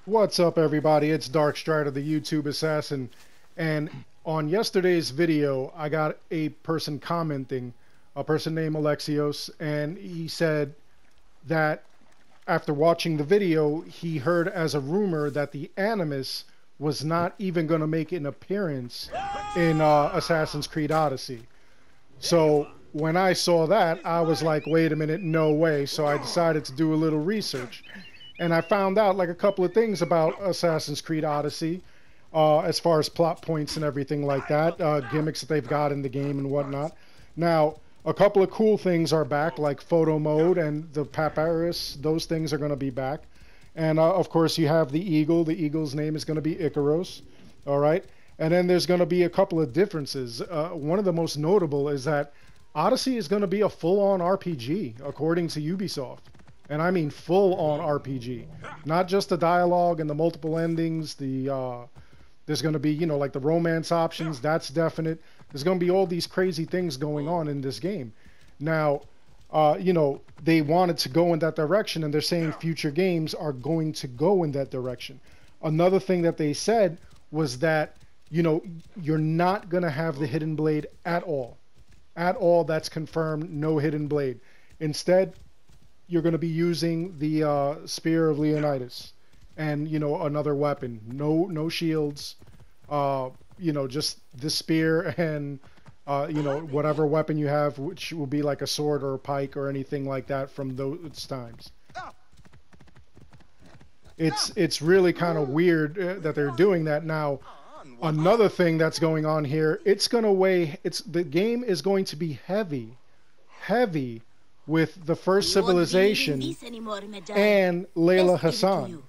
What's up, everybody? It's Dark Strider, the YouTube assassin, and on yesterday's video, I got a person commenting, a person named Alexios, and he said that after watching the video, he heard as a rumor that the Animus was not even going to make an appearance in Assassin's Creed Odyssey. So when I saw that, I was like, wait a minute, no way. So I decided to do a little research. And I found out like a couple of things about Assassin's Creed Odyssey, as far as plot points and everything like that, gimmicks that they've got in the game and whatnot. Now, a couple of cool things are back, like photo mode and the papyrus. Those things are going to be back. And of course, you have the eagle. The eagle's name is going to be Icaros. All right. And then there's going to be a couple of differences. One of the most notable is that Odyssey is going to be a full-on RPG, according to Ubisoft. And I mean full-on RPG, not just the dialogue and the multiple endings. There's going to be, you know, like the romance options. That's definite. There's going to be all these crazy things going on in this game. Now, you know, they wanted to go in that direction, and they're saying future games are going to go in that direction. Another thing that they said was that, you know, you're not going to have the hidden blade at all. At all, that's confirmed, no hidden blade. Instead, you're going to be using the Spear of Leonidas and, you know, another weapon. No shields, you know, just the spear and, you know, whatever weapon you have, which will be like a sword or a pike or anything like that from those times. It's really kind of weird that they're doing that. Now, another thing that's going on here, the game is going to be heavy with the first civilization and Layla Hassan.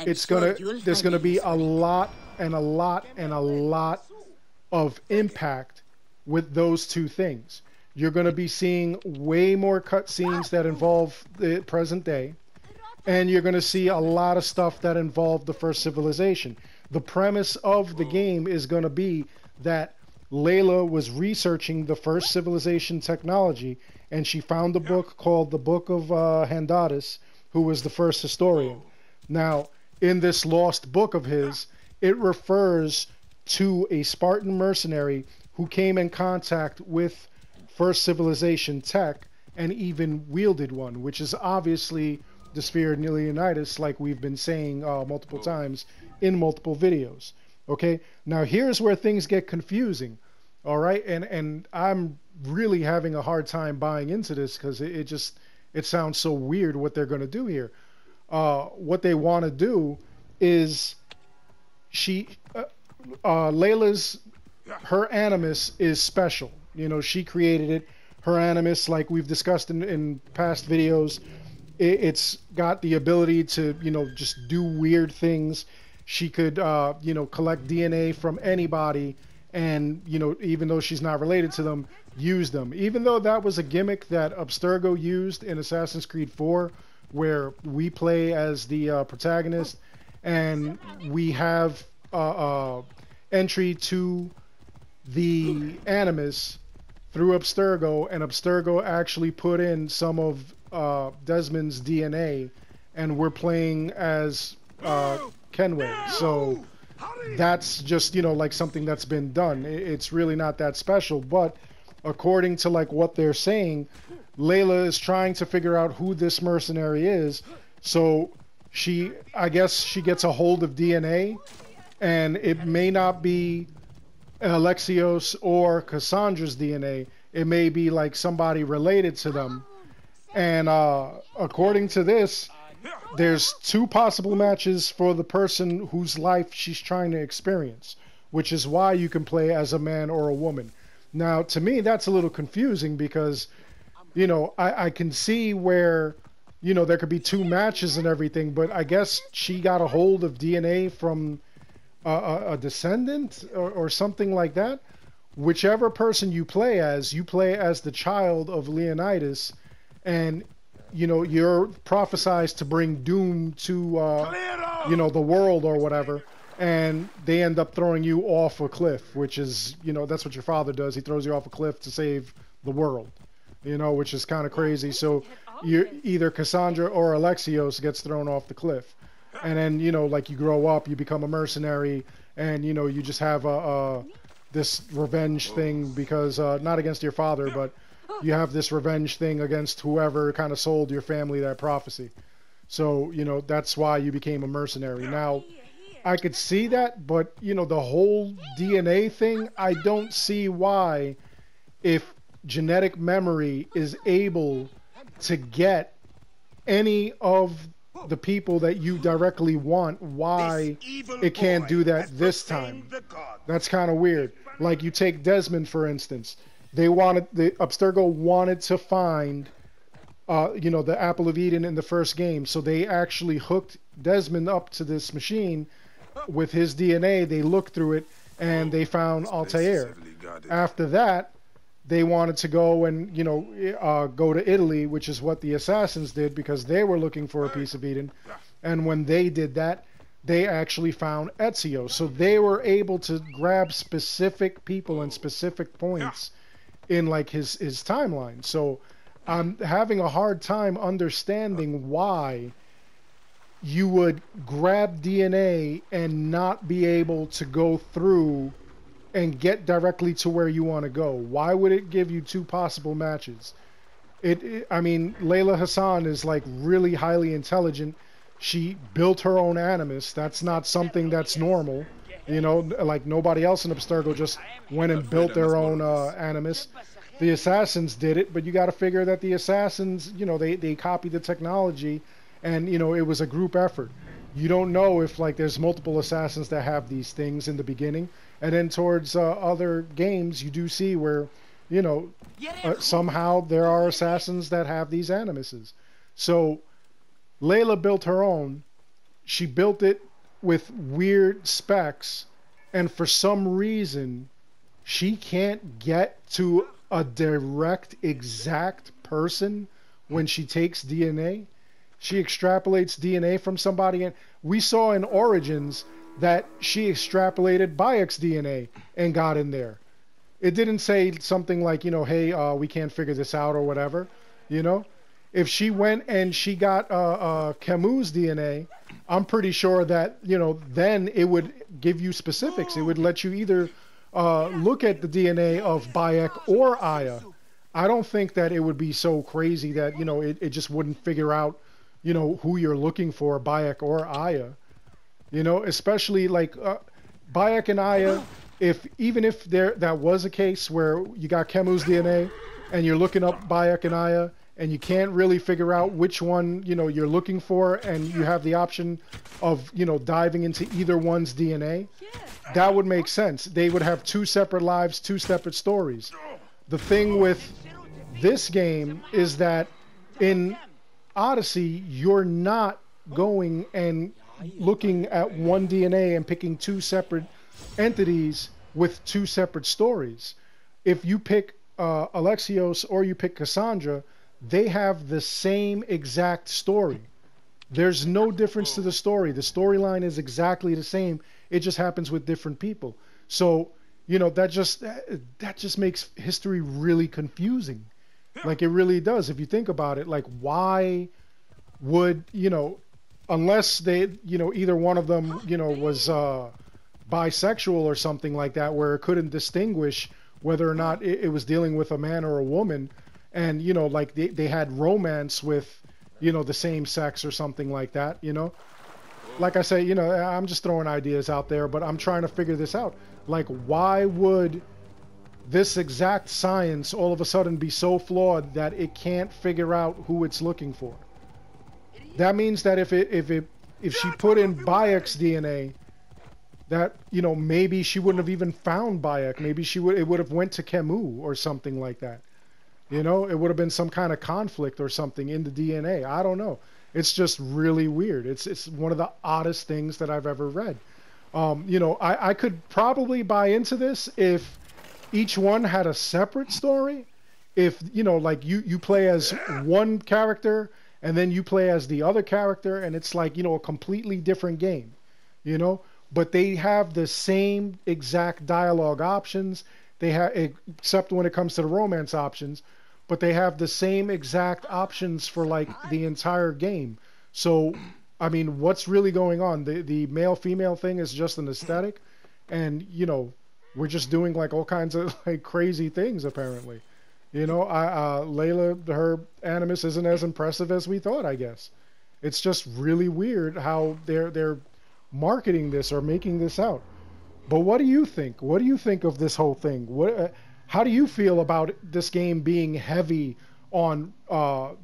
There's gonna be a lot of impact with those two things. You're gonna be seeing way more cutscenes that involve the present day, and you're gonna see a lot of stuff that involve the first civilization. The premise of the game is gonna be that Layla was researching the first civilization technology, and she found a book called the Book of Herodotus, who was the first historian. Now, in this lost book of his, it refers to a Spartan mercenary who came in contact with first civilization tech and even wielded one, which is obviously the Spear of Leonidas, like we've been saying multiple times in multiple videos. Okay, now here's where things get confusing. All right, and I'm really having a hard time buying into this because it sounds so weird what they're going to do here. What they want to do is her animus is special. You know, she created it. Her animus, like we've discussed in past videos, it's got the ability to, you know, just do weird things. She could, you know, collect DNA from anybody and, you know, even though she's not related to them, use them. Even though that was a gimmick that Abstergo used in Assassin's Creed 4, where we play as the protagonist and we have entry to the Animus through Abstergo, and Abstergo actually put in some of Desmond's DNA, and we're playing as Kenway. So that's just, you know, like something that's been done. It's really not that special, but according to like what they're saying, Layla is trying to figure out who this mercenary is. So I guess she gets a hold of DNA, and it may not be Alexios or Cassandra's DNA. It may be like somebody related to them. And according to this, there's two possible matches for the person whose life she's trying to experience, which is why you can play as a man or a woman. Now, to me, that's a little confusing because, you know, I can see where, you know, there could be two matches and everything, but I guess she got a hold of DNA from a descendant or something like that. Whichever person you play as the child of Leonidas, and, you know, you're prophesized to bring doom to, you know, the world or whatever, and they end up throwing you off a cliff, which is, you know, that's what your father does. He throws you off a cliff to save the world, you know, which is kind of crazy. So you're either Cassandra or Alexios gets thrown off the cliff. and then like you grow up, you become a mercenary, and you just have this revenge thing because not against your father, but you have this revenge thing against whoever kind of sold your family that prophecy. So that's why you became a mercenary. Now I could see that, but the whole DNA thing, I don't see why, if genetic memory is able to get any of the people that you directly want, why it can't do that this time. That's kind of weird. Like you take Desmond, for instance. The Abstergo wanted to find the Apple of Eden in the first game, so they actually hooked Desmond up to this machine with his DNA. They looked through it and they found Altair. After that, they wanted to go and go to Italy, which is what the assassins did because they were looking for a piece of Eden. And when they did that, they actually found Ezio. So they were able to grab specific people and specific points in like his timeline. So I'm having a hard time understanding why you would grab DNA and not be able to go through and get directly to where you want to go. Why would it give you two possible matches? I mean, Layla Hassan is like really highly intelligent. She built her own animus. That's not something that's normal. Like nobody else in Abstergo just went and built their own animus. The assassins did it, but you got to figure that the assassins, they copied the technology, and it was a group effort. You don't know if like there's multiple assassins that have these things in the beginning, and then towards other games you do see where somehow there are assassins that have these animuses. So Layla built her own. She built it with weird specs, and for some reason she can't get to a direct exact person when she takes DNA. She extrapolates DNA from somebody, and we saw in Origins that she extrapolated Bayek's DNA and got in there. It didn't say something like, hey, we can't figure this out or whatever, If she went and she got Camus' DNA, I'm pretty sure that, then it would give you specifics. It would let you either look at the DNA of Bayek or Aya. I don't think that it would be so crazy that, it just wouldn't figure out, who you're looking for, Bayek or Aya. Especially like Bayek and Aya, even if that was a case where you got Camus' DNA and you're looking up Bayek and Aya and you can't really figure out which one, you're looking for, and you have the option of, diving into either one's DNA, that would make sense. They would have two separate lives, two separate stories. The thing with this game is that in Odyssey, you're not going and looking at one DNA and picking two separate entities with two separate stories. If you pick Alexios or you pick Cassandra, they have the same exact story. There's no difference to the story. The storyline is exactly the same. It just happens with different people. So, that just makes history really confusing. Like it really does. If you think about it, like why would, unless they, either one of them, was bisexual or something like that, where it couldn't distinguish whether or not it was dealing with a man or a woman, and like they had romance with the same sex or something like that. Like I say, I'm just throwing ideas out there, but I'm trying to figure this out. Like, why would this exact science all of a sudden be so flawed that it can't figure out who it's looking for? That means that if she put in Bayek's DNA, that maybe she wouldn't have even found Bayek. Maybe it would have went to Camus or something like that. It would have been some kind of conflict or something in the DNA. I don't know. It's just really weird. It's one of the oddest things that I've ever read. I could probably buy into this if each one had a separate story. If like you play as one character and then you play as the other character, and it's like a completely different game, but they have the same exact dialogue options. They have, except when it comes to the romance options, but they have the same exact options for like the entire game. So I mean, what's really going on? The male female thing is just an aesthetic, and you know, we're just doing like all kinds of like crazy things apparently. You know, Layla, her animus isn't as impressive as we thought, I guess. It's just really weird how they're marketing this or making this out. But what do you think? What do you think of this whole thing? How do you feel about this game being heavy on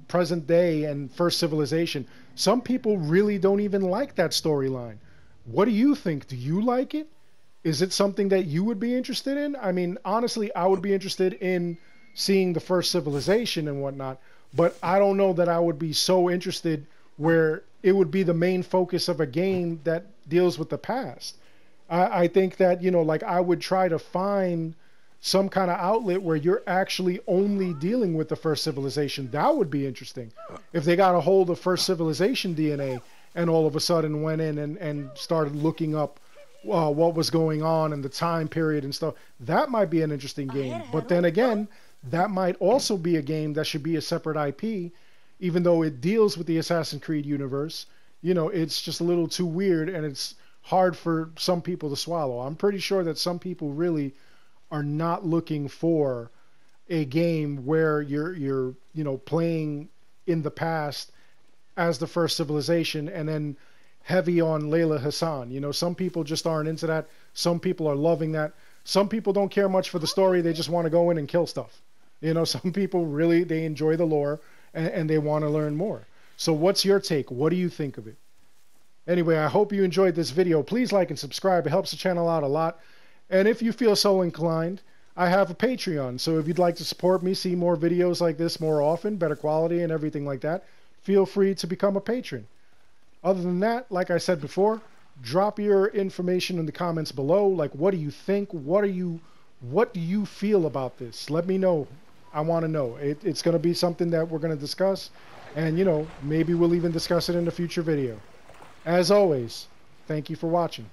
present day and first civilization? Some people really don't even like that storyline. What do you think? Do you like it? Is it something that you would be interested in? I mean, honestly, I would be interested in seeing the first civilization and whatnot, but I don't know that I would be so interested where it would be the main focus of a game that deals with the past. I think that, you know, like I would try to find some kind of outlet where you're actually only dealing with the first civilization. That would be interesting. If they got a hold of first civilization DNA and all of a sudden went in and started looking up what was going on and the time period and stuff, that might be an interesting game. But then again, that might also be a game that should be a separate IP, even though it deals with the Assassin's Creed universe. You know, it's just a little too weird and it's hard for some people to swallow. I'm pretty sure that some people really are not looking for a game where you're you know, playing in the past as the first civilization and then heavy on Layla Hassan. You know, some people just aren't into that. Some people are loving that. Some people don't care much for the story. They just want to go in and kill stuff. You know, some people really, they enjoy the lore and they want to learn more. So what's your take? What do you think of it? Anyway, I hope you enjoyed this video. Please like and subscribe. It helps the channel out a lot. And if you feel so inclined, I have a Patreon. So if you'd like to support me, see more videos like this more often, better quality and everything like that, feel free to become a patron. Other than that, like I said before, drop your information in the comments below. Like, what do you think? What do you feel about this? Let me know. I want to know. It's going to be something that we're going to discuss. And, you know, maybe we'll even discuss it in a future video. As always, thank you for watching.